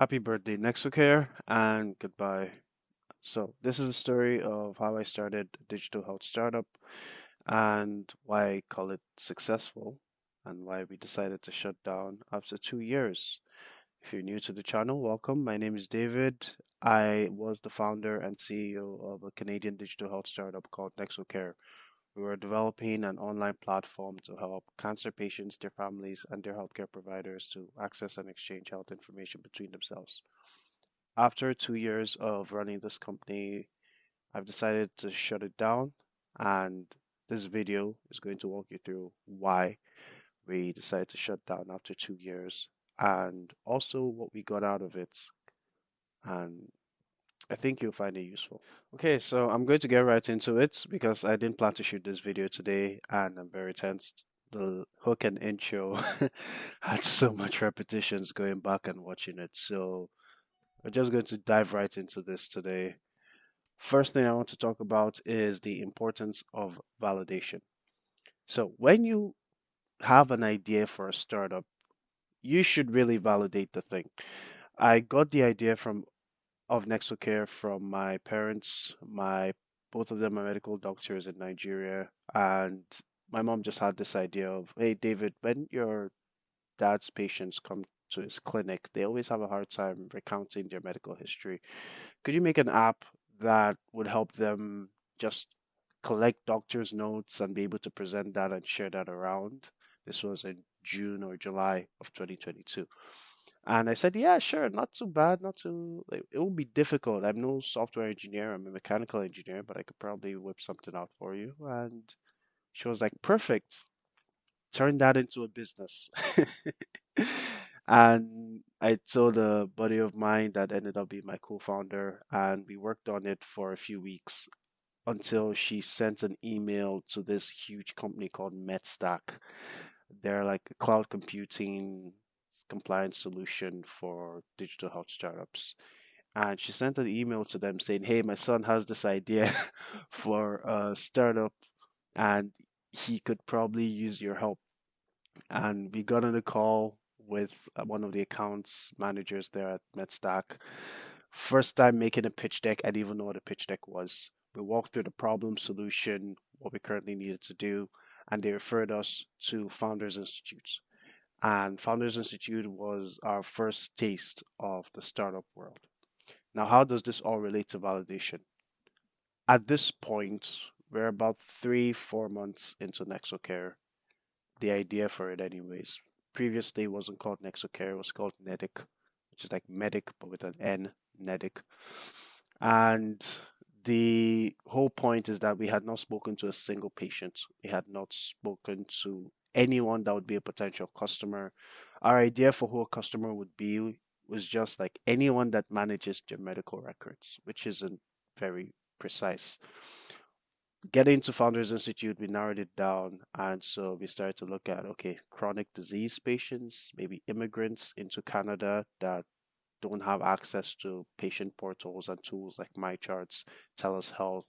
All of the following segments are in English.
Happy birthday, NXoCare, and goodbye. So, this is a story of how I started a digital health startup and why I call it successful and why we decided to shut down after 2 years. If you're new to the channel, welcome. My name is David. I was the founder and CEO of a Canadian digital health startup called NXoCare. We were developing an online platform to help cancer patients, their families, and their healthcare providers to access and exchange health information between themselves. After 2 years of running this company, I've decided to shut it down, and this video is going to walk you through why we decided to shut down after 2 years and also what we got out of it. And I think you'll find it useful. Okay, so I'm going to get right into it because I didn't plan to shoot this video today and I'm very tensed. The hook and intro had so much repetitions going back and watching it. So we're just going to dive right into this today. First thing I want to talk about is the importance of validation. So, when you have an idea for a startup, you should really validate the thing. I got the idea from of NexoCare from my parents. My both of them are medical doctors in Nigeria, and my mom just had this idea of, hey, David, when your dad's patients come to his clinic, they always have a hard time recounting their medical history. Could you make an app that would help them just collect doctor's notes and be able to present that and share that around? This was in June or July of 2022. And I said, yeah, sure, not too bad, not too, like, it will be difficult. I'm no software engineer, I'm a mechanical engineer, but I could probably whip something out for you. And she was like, perfect, turn that into a business. And I told a buddy of mine that ended up being my co-founder, and we worked on it for a few weeks until she sent an email to this huge company called MetStack. They're like a cloud computing compliance solution for digital health startups. And she sent an email to them saying, hey, my son has this idea for a startup and he could probably use your help. And we got on a call with one of the accounts managers there at MedStack. First time making a pitch deck, I didn't even know what a pitch deck was. We walked through the problem, solution, what we currently needed to do, and they referred us to Founders Institute. And Founders Institute was our first taste of the startup world. Now, how does this all relate to validation? At this point, we're about 3, 4 months into NexoCare, the idea for it anyways. Previously it wasn't called NexoCare, it was called Nedic, which is like medic but with an N, Nedic. And the whole point is that we had not spoken to a single patient. We had not spoken to anyone that would be a potential customer. Our idea for who a customer would be was just like anyone that manages their medical records, which isn't very precise. Getting to Founders Institute, we narrowed it down. And so we started to look at, okay, chronic disease patients, maybe immigrants into Canada that don't have access to patient portals and tools like MyCharts, TELUS Health.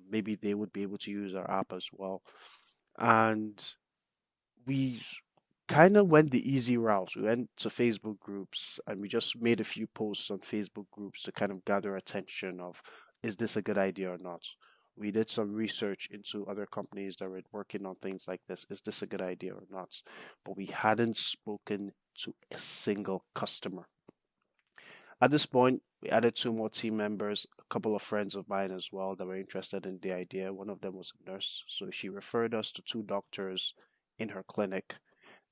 Maybe they would be able to use our app as well. And we kind of went the easy route. We went to Facebook groups and we just made a few posts on Facebook groups to kind of gather attention of, is this a good idea or not? We did some research into other companies that were working on things like this. Is this a good idea or not? But we hadn't spoken to a single customer. At this point, we added two more team members, a couple of friends of mine as well that were interested in the idea. One of them was a nurse, so she referred us to two doctors in her clinic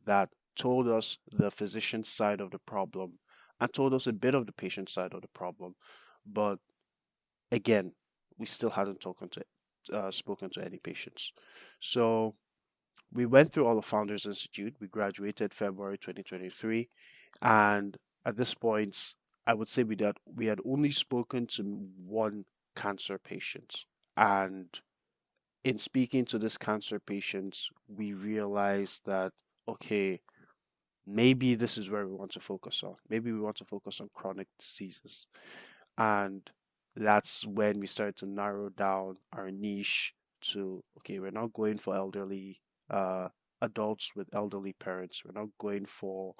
that told us the physician's side of the problem and told us a bit of the patient side of the problem. But again, we still hadn't spoken to any patients. So we went through all of Founders Institute. We graduated February 2023, and at this point, I would say we had only spoken to one cancer patient, and in speaking to this cancer patient, we realized that, okay, maybe this is where we want to focus on. Maybe we want to focus on chronic diseases. And that's when we started to narrow down our niche to, okay, we're not going for elderly uh, adults with elderly parents. We're not going for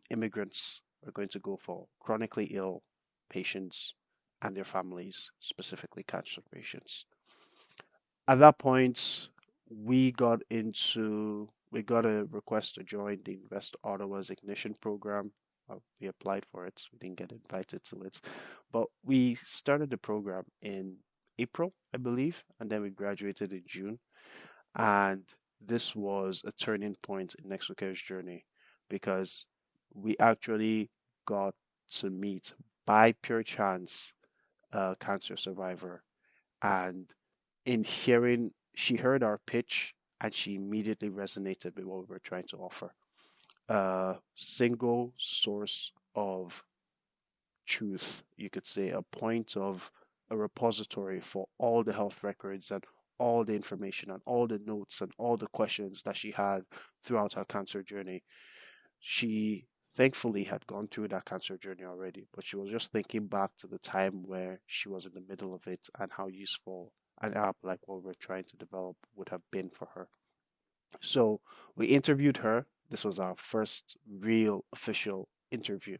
immigrants. we're going to go for chronically ill patients and their families, specifically cancer patients. At that point, we got a request to join the Invest Ottawa's Ignition program. We applied for it. We didn't get invited to it, but we started the program in April, I believe, and then we graduated in June. And this was a turning point in NXoCare's journey because we actually got to meet by pure chance a cancer survivor. And in hearing, she heard our pitch and she immediately resonated with what we were trying to offer. A single source of truth, you could say, a point of a repository for all the health records and all the information and all the notes and all the questions that she had throughout her cancer journey. She thankfully had gone through that cancer journey already, but she was just thinking back to the time where she was in the middle of it and how useful an app like what we're trying to develop would have been for her. So we interviewed her. This was our first real official interview.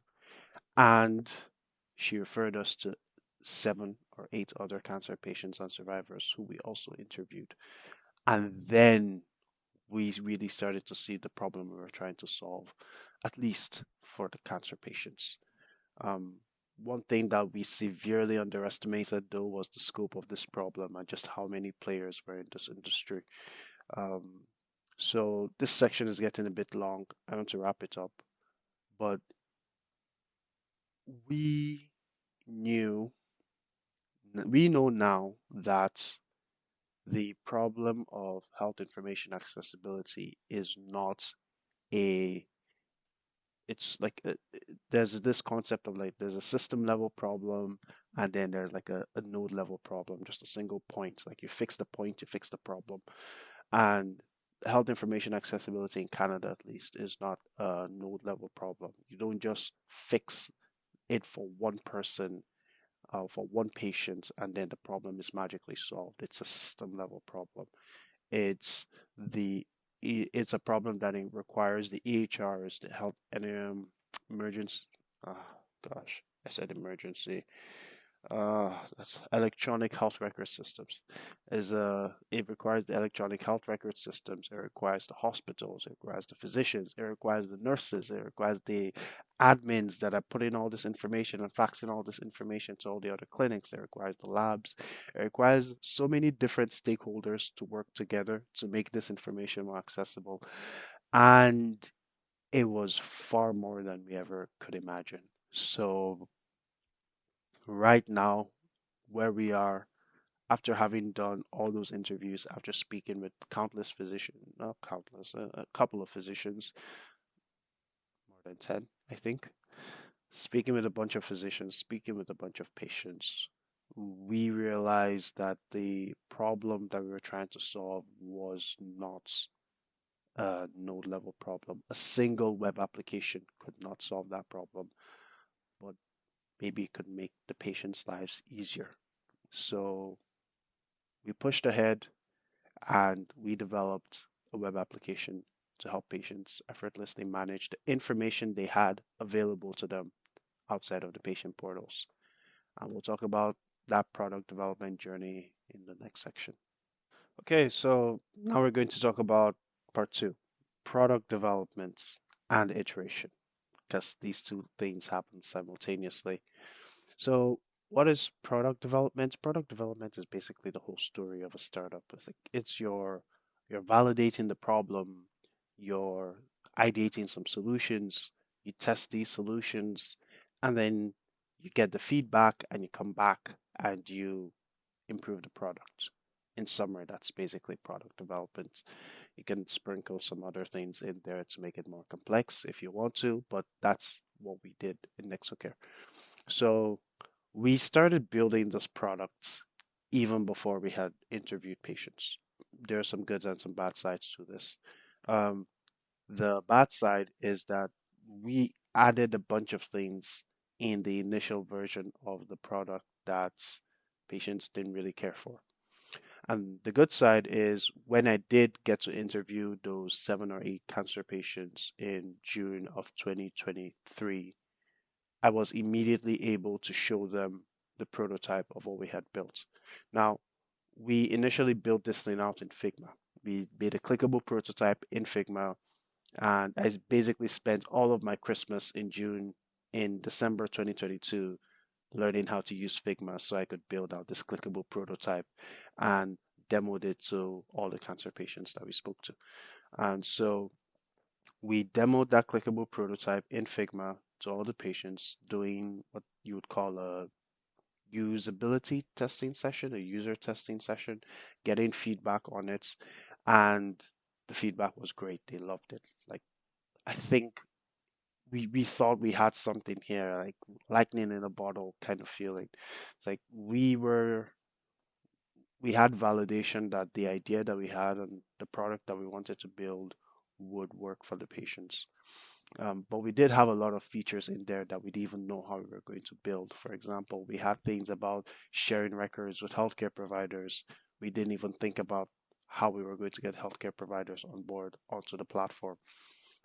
And she referred us to 7 or 8 other cancer patients and survivors who we also interviewed. And then we really started to see the problem we were trying to solve, at least for the cancer patients. Um, One thing that we severely underestimated, though, was the scope of this problem and just how many players were in this industry. Um, so this section is getting a bit long. I want to wrap it up, but we knew, we know now that the problem of health information accessibility is not a it's like there's this concept of like there's a system level problem and then there's like a node level problem, just a single point. Like you fix the point, you fix the problem. And health information accessibility in Canada, at least, is not a node level problem. You don't just fix it for one person, for one patient, and then the problem is magically solved. It's a system level problem. It's the it's a problem that it requires the EHRs, the health and emergency. Oh, gosh, I said emergency. That's electronic health record systems. It requires the electronic health record systems. It requires the hospitals. It requires the physicians. It requires the nurses. It requires the admins that are putting all this information and faxing all this information to all the other clinics. It requires the labs. It requires so many different stakeholders to work together to make this information more accessible. And it was far more than we ever could imagine. So right now, where we are, after having done all those interviews, after speaking with countless physicians, not countless, a couple of physicians, more than 10, I think, speaking with a bunch of physicians, speaking with a bunch of patients, we realized that the problem that we were trying to solve was not a node level problem. A single web application could not solve that problem, but maybe it could make the patient's lives easier. So we pushed ahead and we developed a web application to help patients effortlessly manage the information they had available to them outside of the patient portals. And we'll talk about that product development journey in the next section. Okay, so now we're going to talk about part two, product development and iteration, because these two things happen simultaneously. So, what is product development? Product development is basically the whole story of a startup. It's you're validating the problem, you're ideating some solutions, you test these solutions, and then you get the feedback and you come back and you improve the product. In summary, that's basically product development. You can sprinkle some other things in there to make it more complex if you want to, but that's what we did in NexoCare. So we started building this product even before we had interviewed patients. There are some good and some bad sides to this. Um, the bad side is that we added a bunch of things in the initial version of the product that patients didn't really care for. And the good side is when I did get to interview those 7 or 8 cancer patients in June of 2023, I was immediately able to show them the prototype of what we had built. Now, we initially built this thing out in Figma. We made a clickable prototype in Figma, and I basically spent all of my Christmas in June, in December 2022, learning how to use Figma so I could build out this clickable prototype and demoed it to all the cancer patients that we spoke to. And so we demoed that clickable prototype in Figma to all the patients, doing what you would call a usability testing session, a user testing session, getting feedback on it. And the feedback was great. They loved it. Like, I think we thought we had something here, like lightning in a bottle kind of feeling. It's like we had validation that the idea that we had and the product that we wanted to build would work for the patients. But we did have a lot of features in there that we didn't even know how we were going to build. For example, we had things about sharing records with healthcare providers. We didn't even think about how we were going to get healthcare providers on board onto the platform.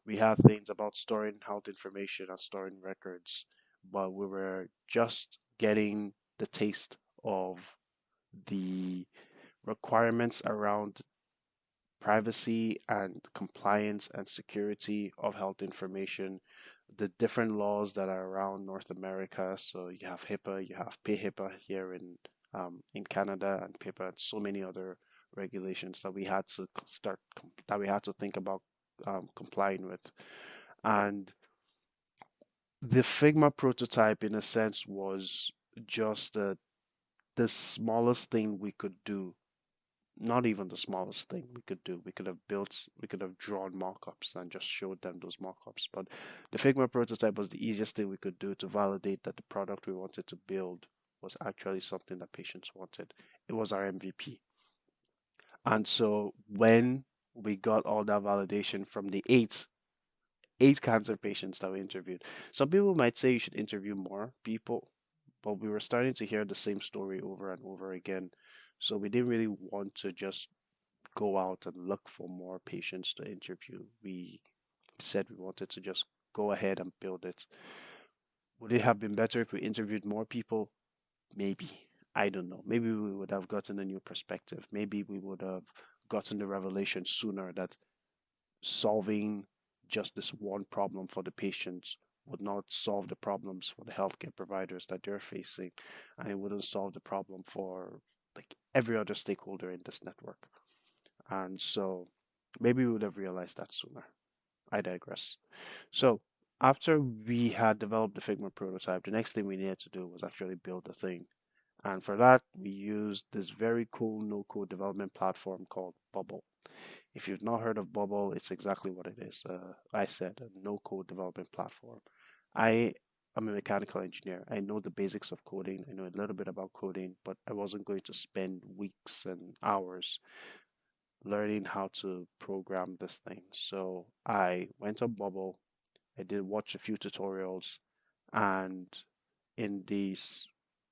We had things about storing health information and storing records, but we were just getting the taste of the requirements around privacy and compliance and security of health information, the different laws that are around North America. So you have HIPAA, you have PHIPAA here in Canada, and PIPA, and so many other regulations that we had to that we had to think about complying with. And the Figma prototype, in a sense, was just the smallest thing we could do, not even the smallest thing we could do. We could have drawn mock-ups and just showed them those mock-ups. But the Figma prototype was the easiest thing we could do to validate that the product we wanted to build was actually something that patients wanted. It was our MVP. And so when we got all that validation from the eight cancer patients that we interviewed, some people might say you should interview more people, but we were starting to hear the same story over and over again. So we didn't really want to just go out and look for more patients to interview. We said we wanted to just go ahead and build it. Would it have been better if we interviewed more people? Maybe. I don't know. Maybe we would have gotten a new perspective. Maybe we would have gotten the revelation sooner that solving just this one problem for the patients would not solve the problems for the healthcare providers that they're facing, and it wouldn't solve the problem for like every other stakeholder in this network. And so maybe we would have realized that sooner. I digress. So after we had developed the Figma prototype, the next thing we needed to do was actually build the thing. And for that, we used this very cool no-code development platform called Bubble. If you've not heard of Bubble, it's exactly what it is. I said a no-code development platform. I am a mechanical engineer. I know the basics of coding. I know a little bit about coding, but I wasn't going to spend weeks and hours learning how to program this thing. So I went on Bubble. I did watch a few tutorials, and in the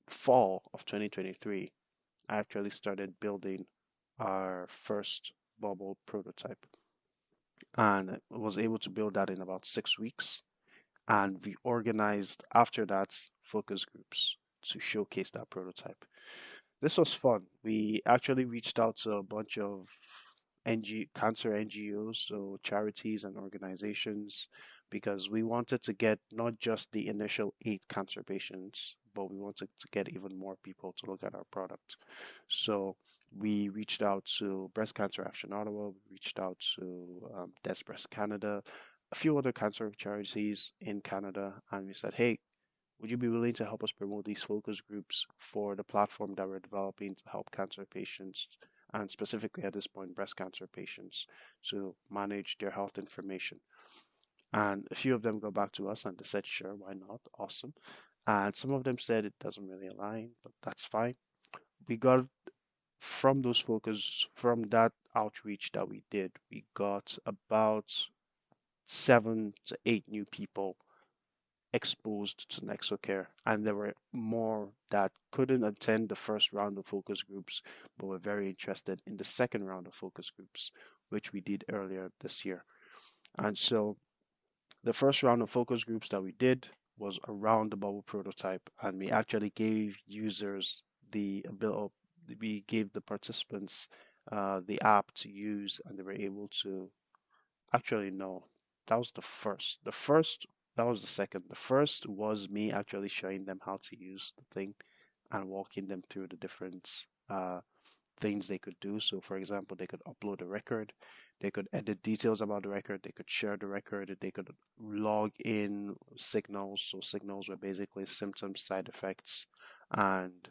fall of 2023, I actually started building our first Bubble prototype, and I was able to build that in about 6 weeks. And we organized after that focus groups to showcase that prototype. This was fun. We actually reached out to a bunch of cancer NGOs, so charities and organizations, because we wanted to get not just the initial eight cancer patients, but we wanted to get even more people to look at our product. So we reached out to Breast Cancer Action Ottawa, we reached out to Death Breast Canada, a few other cancer charities in Canada, and we said, hey, would you be willing to help us promote these focus groups for the platform that we're developing to help cancer patients, and specifically at this point, breast cancer patients, to manage their health information? And a few of them got back to us and they said, sure, why not? Awesome. And some of them said it doesn't really align, but that's fine. We got from that outreach that we did, we got about 7 to 8 new people exposed to NXoCare, and there were more that couldn't attend the first round of focus groups but were very interested in the second round of focus groups, which we did earlier this year. And so the first round of focus groups that we did, was around the bubble prototype, and we actually gave users the ability, we gave the participants the app to use, and they were able to actually no, that was the first. The first, that was the second. The first was me actually showing them how to use the thing and walking them through the different things they could do. So, for example, they could upload a record, they could edit details about the record, they could share the record, they could log in signals. So, signals were basically symptoms, side effects, and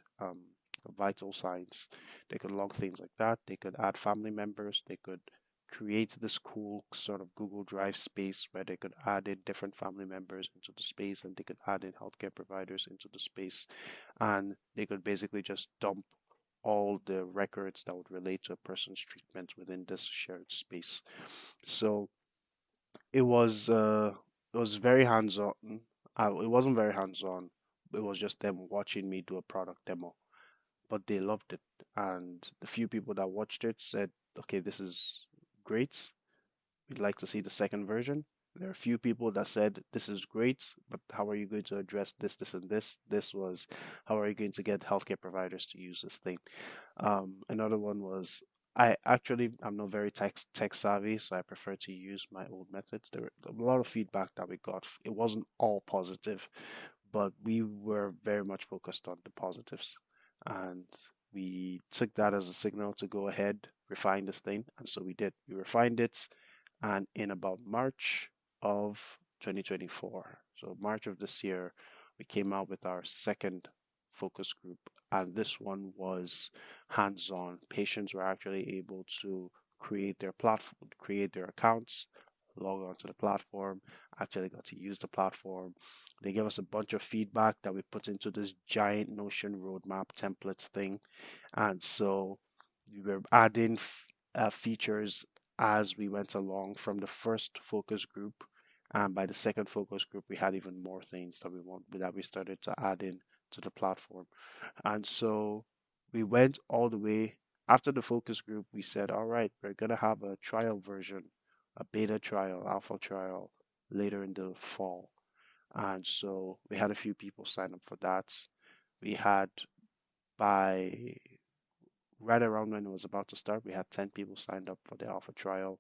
vital signs. They could log things like that. They could add family members. They could create this cool sort of Google Drive space where they could add in different family members into the space, and they could add in healthcare providers into the space, and they could basically just dump all the records that would relate to a person's treatment within this shared space. So it was very hands-on. It wasn't very hands-on. It was just them watching me do a product demo, but they loved it. And the few people that watched it said, "Okay, this is great. We'd like to see the second version." There are a few people that said, "This is great, but how are you going to address this, this, and this?" This was, "How are you going to get healthcare providers to use this thing?" Another one was, I'm not very tech savvy, so I prefer to use my old methods. There were a lot of feedback that we got. It wasn't all positive, but we were very much focused on the positives. And we took that as a signal to go ahead, refine this thing. And so we did. We refined it. And in about March of 2024, so March of this year, we came out with our second focus group. And this one was hands-on. Patients were actually able to create their platform, create their accounts, log on to the platform, actually got to use the platform. They gave us a bunch of feedback that we put into this giant Notion roadmap templates thing. And so we were adding features as we went along from the first focus group. And by the second focus group, we had even more things that we started to add in to the platform. And so we went all the way after the focus group. We said, all right, we're going to have a trial version, a beta trial, alpha trial later in the fall. And so we had a few people sign up for that. We had by right around when it was about to start, we had 10 people signed up for the alpha trial.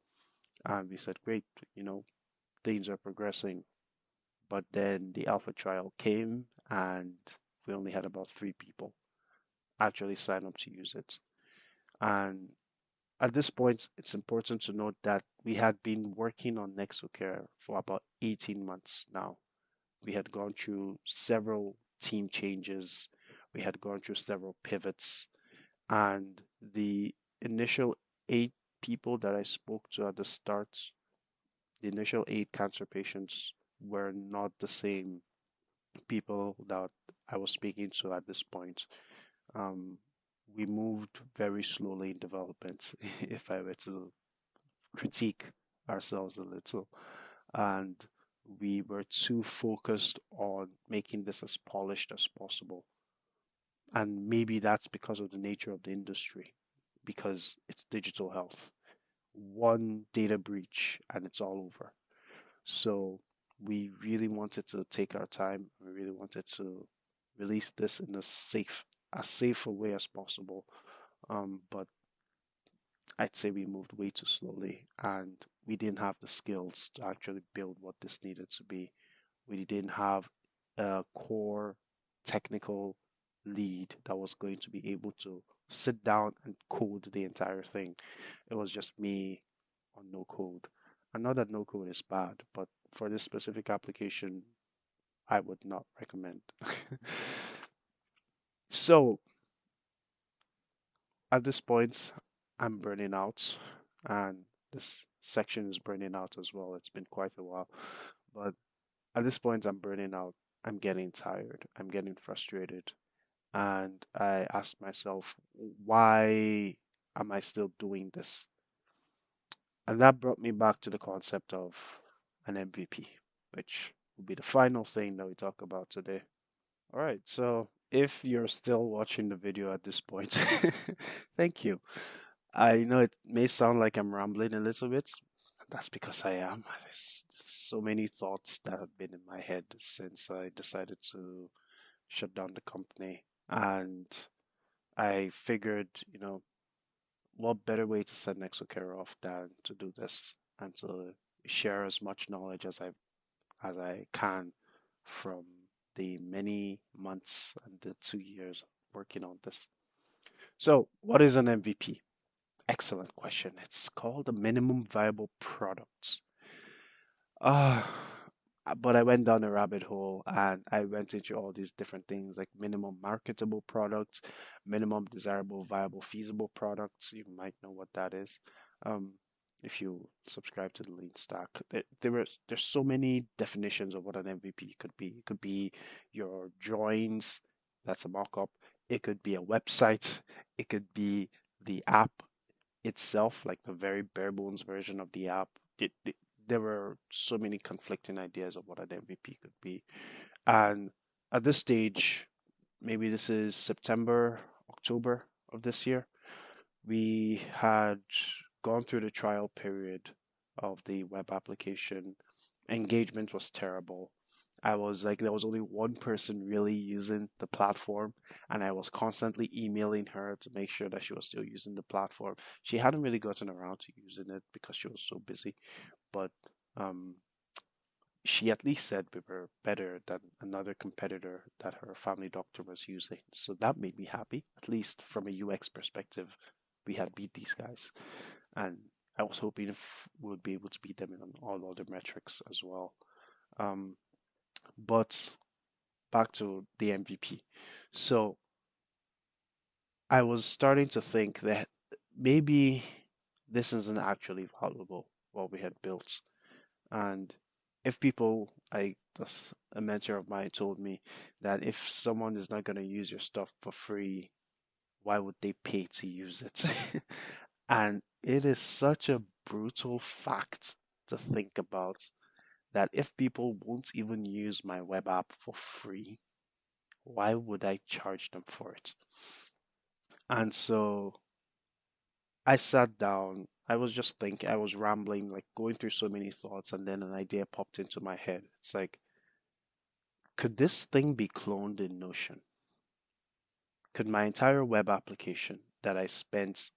And we said, great, things are progressing. But then the alpha trial came and we only had about 3 people actually sign up to use it. And at this point, it's important to note that we had been working on NXoCare for about 18 months now. We had gone through several team changes, we had gone through several pivots, and the initial 8 people that I spoke to at the start, the initial 8 cancer patients were not the same people that I was speaking to at this point. Um, we moved very slowly in development, if I were to critique ourselves a little. And we were too focused on making this as polished as possible. And maybe that's because of the nature of the industry, because it's digital health. One data breach and it's all over. So we really wanted to take our time. We really wanted to release this in as safe a way as possible. But I'd say we moved way too slowly and we didn't have the skills to actually build what this needed to be. We didn't have a core technical lead that was going to be able to sit down and code the entire thing. It was just me on no code. And not that no code is bad, but for this specific application, I would not recommend. So at this point, I'm burning out, and this section is burning out as well. It's been quite a while, but at this point, I'm burning out. I'm getting tired. I'm getting frustrated. And I ask myself, why am I still doing this? And that brought me back to the concept of an MVP, which will be the final thing that we talk about today. All right, so if you're still watching the video at this point, thank you. I know it may sound like I'm rambling a little bit. That's because I am. There's so many thoughts that have been in my head since I decided to shut down the company. And I figured, what better way to send NexoCare off than to do this and to share as much knowledge as I can from the many months and the 2 years working on this. So, what is an MVP? Excellent question. It's called a minimum viable product. Ah, but I went down a rabbit hole and I went into all these different things like minimum marketable products, minimum desirable, viable, feasible products. You might know what that is. Um, if you subscribe to the Lean Stack, there's so many definitions of what an MVP could be. It could be your drawings, that's a mock-up. It could be a website. It could be the app itself, like the very bare bones version of the app. There were so many conflicting ideas of what an MVP could be. And at this stage, maybe this is September, October of this year, we had gone through the trial period of the web application. Engagement was terrible. I was like, there was only one person really using the platform, and I was constantly emailing her to make sure that she was still using the platform. She hadn't really gotten around to using it because she was so busy, but um, she at least said we were better than another competitor that her family doctor was using. So that made me happy. At least from a UX perspective, we had beat these guys. And I was hoping if we would be able to beat them on all other metrics as well. Um, but back to the MVP. So I was starting to think that maybe this isn't actually valuable, what we had built. And if people, that's a mentor of mine told me that if someone is not going to use your stuff for free, why would they pay to use it? And it is such a brutal fact to think about that if people won't even use my web app for free, why would I charge them for it? And so I sat down. I was just thinking, I was rambling, like going through so many thoughts, and then an idea popped into my head. It's like, could this thing be cloned in Notion? Could my entire web application that I spent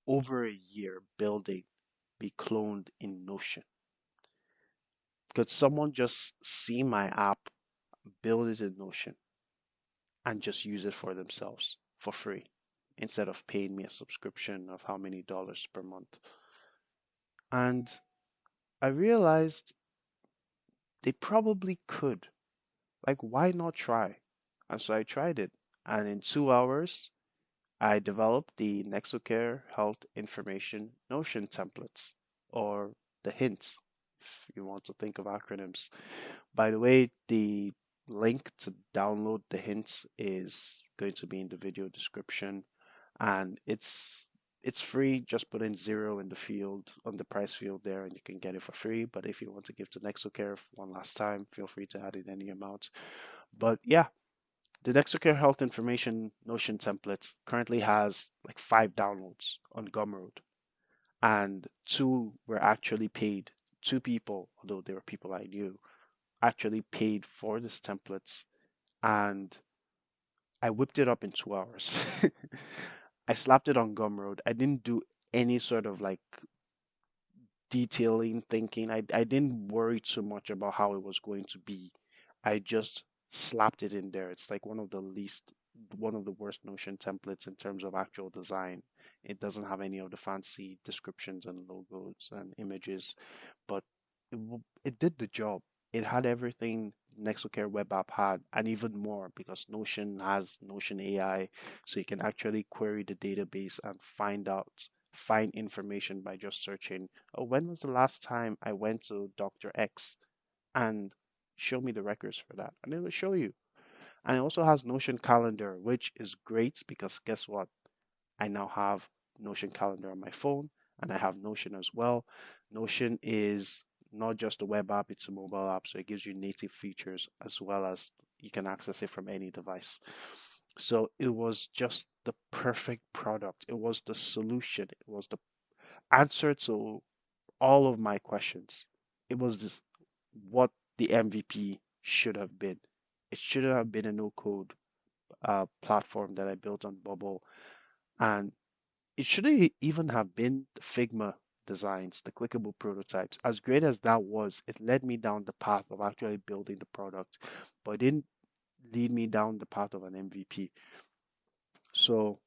over a year building be cloned in Notion? Could someone just see my app, build it in Notion, and just use it for themselves for free instead of paying me a subscription of how many dollars per month? And I realized they probably could. Like, why not try? And so I tried it. And in 2 hours, I developed the NexoCare Health Information Notion templates, or the hints, if you want to think of acronyms. By the way, the link to download the hints is going to be in the video description, and it's free. Just put in zero in the field on the price field there, and you can get it for free. But if you want to give to NexoCare one last time, feel free to add in any amount. But yeah, the NexoCare Health Information Notion template currently has like 5 downloads on Gumroad, and two were actually paid. Two people, although they were people I knew, actually paid for this templates, and I whipped it up in 2 hours. I slapped it on Gumroad. I didn't do any sort of like detailing thinking. I didn't worry too much about how it was going to be. I just slapped it in there. It's like one of the worst Notion templates in terms of actual design. It doesn't have any of the fancy descriptions and logos and images, but it did the job. It had everything NexoCare web app had, and even more because Notion has Notion AI, so you can actually query the database and find information by just searching, oh, when was the last time I went to Dr. X, and show me the records for that. And it will show you. And it also has Notion Calendar, which is great because guess what? I now have Notion Calendar on my phone and I have Notion as well. Notion is not just a web app, it's a mobile app, so it gives you native features as well as you can access it from any device. So it was just the perfect product. It was the solution. It was the answer to all of my questions. It was what the MVP should have been. It should have been a no code platform that I built on Bubble. And it shouldn't even have been the Figma designs, the clickable prototypes. As great as that was, it led me down the path of actually building the product, but it didn't lead me down the path of an MVP. So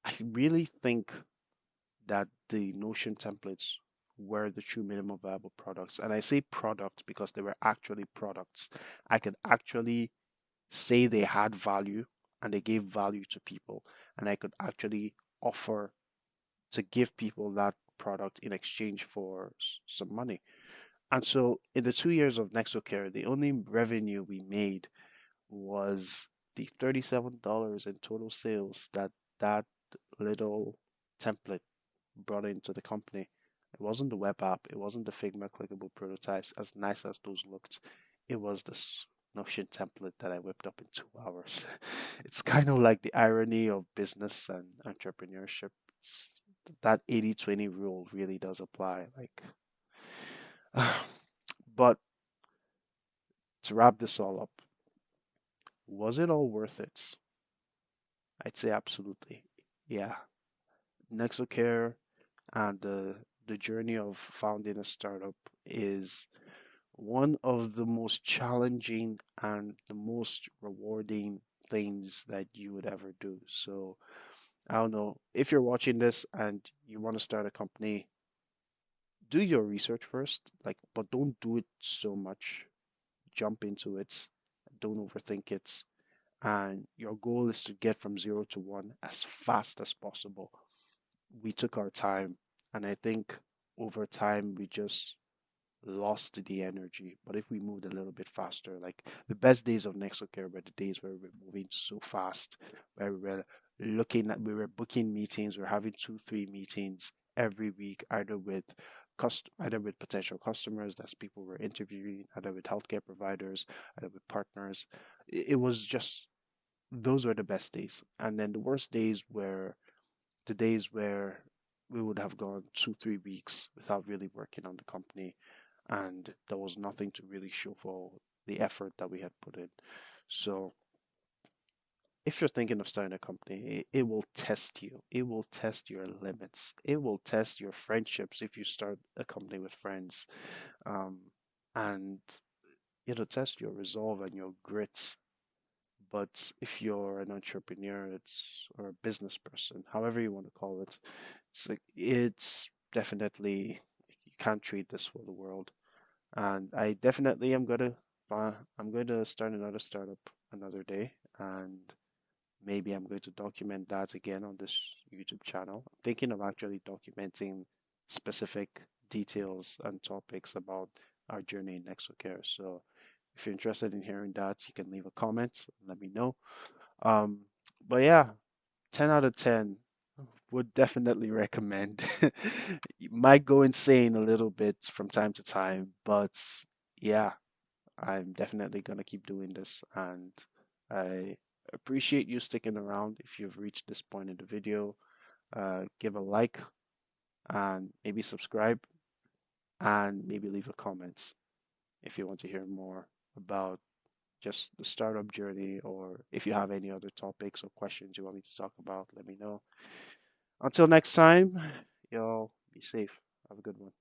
I really think that the Notion templates were the true minimum viable products. And I say products because they were actually products. I could actually say they had value and they gave value to people. And I could actually offer to give people that product in exchange for some money. And so in the 2 years of NexoCare, the only revenue we made was the $37 in total sales that that little template brought into the company. It wasn't the web app, it wasn't the Figma clickable prototypes, as nice as those looked. It was this Notion template that I whipped up in 2 hours. It's kind of like the irony of business and entrepreneurship. That 80/20 rule really does apply. Like, but to wrap this all up, was it all worth it? I'd say absolutely. Yeah. NexoCare and the journey of founding a startup is one of the most challenging and the most rewarding things that you would ever do. So I don't know if you're watching this and you want to start a company, do your research first, like, but don't do it so much. Jump into it, don't overthink it, and your goal is to get from 0 to 1 as fast as possible. We took our time, and I think over time we just lost the energy. But if we moved a little bit faster, like the best days of NexoCare were the days where we were moving so fast, where we were booking meetings, we are having 2, 3 meetings every week, either with potential customers, that's people we're interviewing, either with healthcare providers, either with partners. It was just those were the best days. And then the worst days were the days where we would have gone 2, 3 weeks without really working on the company, and there was nothing to really show for the effort that we had put in. So if you're thinking of starting a company, it will test you. It will test your limits. It will test your friendships if you start a company with friends. Um, and it'll test your resolve and your grit. But if you're an entrepreneur, it's or a business person, however you want to call it, it's definitely you can't treat this for the world. And I definitely am I'm going to start another startup another day, and maybe I'm going to document that again on this YouTube channel. I'm thinking of actually documenting specific details and topics about our journey in NexoCare. So if you're interested in hearing that, you can leave a comment and let me know. Um, but yeah, 10 out of 10 would definitely recommend. You might go insane a little bit from time to time, but yeah, I'm definitely gonna keep doing this, and I appreciate you sticking around. If you've reached this point in the video, give a like and maybe subscribe and maybe leave a comment if you want to hear more about just the startup journey, or if you have any other topics or questions you want me to talk about, let me know. Until next time, y'all be safe. Have a good one.